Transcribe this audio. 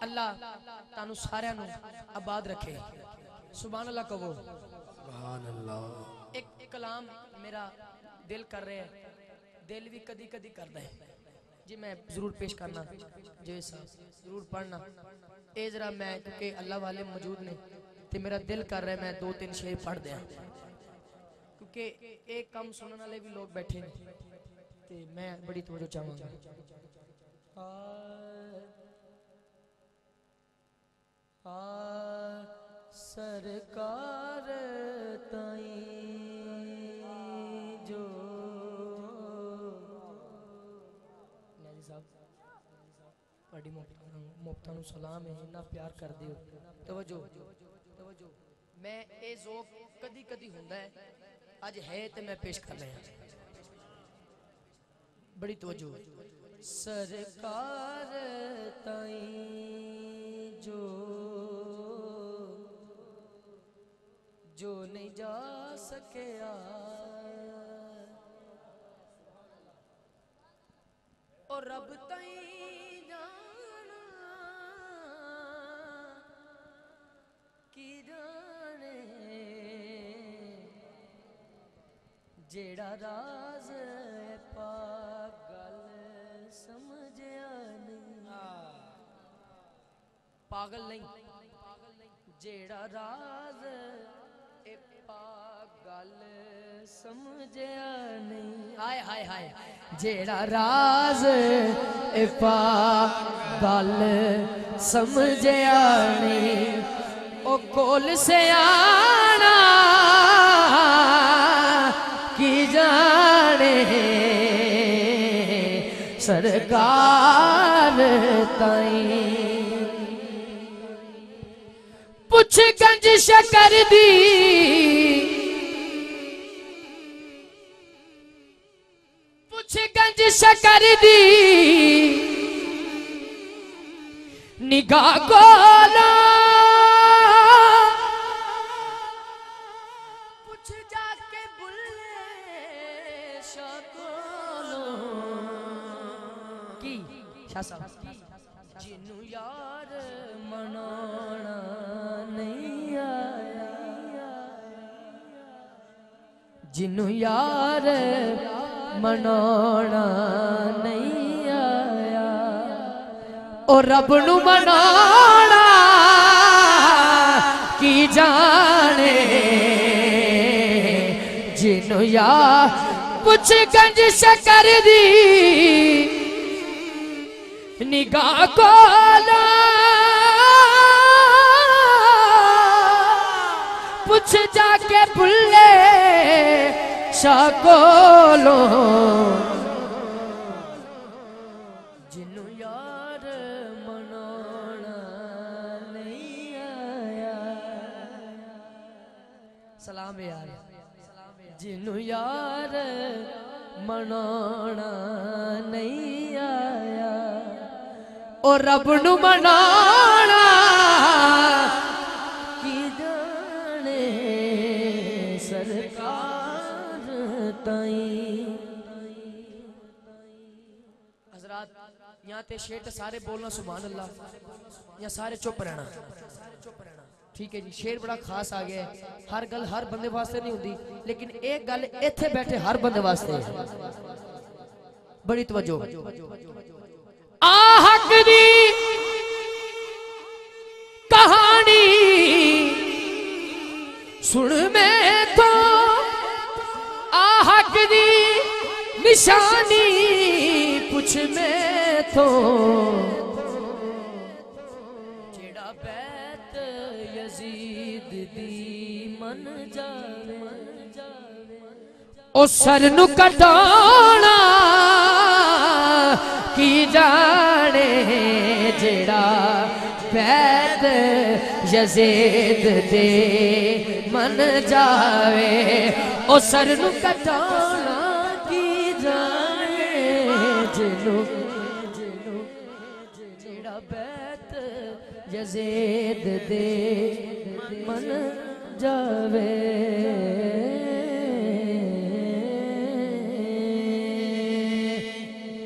अल्लाह तानू सारियां नू आबाद रखे। सुभान अल्लाह कहो। सुभान अल्लाह। एक कलाम मेरा दिल कर रहा है, दिल भी कदी कदी करता है जी, मैं जरूर पेश करना जी साहब, जरूर पढ़ना ए जरा। मैं क्योंकि अल्लाह वाले मौजूद ने तो मेरा दिल कर रहा है मैं 2-3 शेर पढ़ दिया, क्योंकि एक कम सुनने वाले भी लोग बैठे हैं तो मैं बड़ी तवज्जो चाहूँगा। सरकार ताई जो बड़ी मुफ्ता नू सलाम है, इन्ना प्यार कर दियो। तवज्जो तवज्जो, मैं ये ज़ौक़ कदी कदी हुंदा है, अज है तो मैं पेश कर रहा। बड़ी तवज्जो। सरकार ताई जो नहीं जा सके और रब ताई जाना की जाने, जेड़ा राज पागल समझया नहीं, पागल नहीं, जेड़ा राज पागल समझया नहीं। हाय हाय हाय, जेड़ा राज पागल समझया नहीं, ओ कोल से आना की जाने, सरकार ताई पुछ गंज शकर दी, पुछ गंज शकर दी निगाह गोला, पुछ जाके बुल्ले शाह कोलो की शाह साहब, जिन्नू यार मनाना नहीं आया, जिन्नू यार मनाना नहीं आया, और रब नू मनाना की जाने, जिन्नू यार पुछ गंज शकर दी निगाह कोला, पुछ जाके बुल्ले शाह कोलो, जिन्नू यार मनाना नहीं आया। सलाम यार, जिन्नू यार मनाना नहीं आया, और रब नू मनाना की जाने, सरकार ताई। हजरात यहाँ ते शेर सारे बोलना सुभान अल्लाह, या सारे चुप रहना, ठीक है जी। शेर बड़ा खास आ गया है, हर गल हर बंदे वास्ते नहीं होती, लेकिन एक गल इत्थे बैठे हर बंदे वास्ते है। बड़ी तवज्जो। आहक दी कहानी सुन मैं तो, आहक दी निशानी पूछ मैं तो, जेड़ा बैत यजीद दी मन जावे, ओ सर नू कटाना की जाने, जेड़ा बैत यजीद दे मन जावे, ओ सर नू कटाना की जाने, जिन्नू जेड़ा बैत यजीद दे मन जावे।